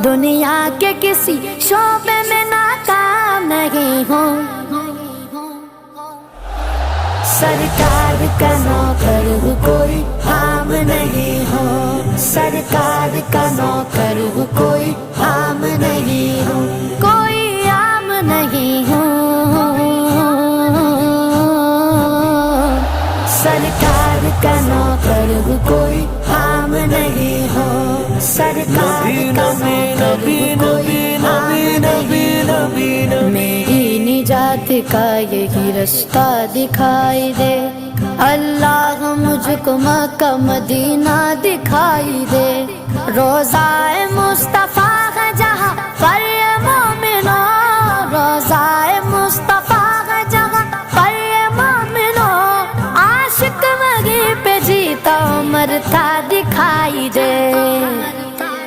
دنیا کے کسی شعبے میں ناکام نہیں ہوں، سرکار کا نوکر ہوں کوئی عام نہیں ہوں، سرکار کا نوکر ہوں کوئی عام نہیں ہوں، کوئی عام نہیں ہوں، سرکار کا نوکر ہوں کوئی عام نہیں ہوں، سرکار کا نوکر ہوں کوئی عام نہیں ہوں، میری نجات کا یہی رستہ دکھائی دے، اللہ مجھ کو مکہ مدینہ دکھائی دے، روضہ مصطفیٰ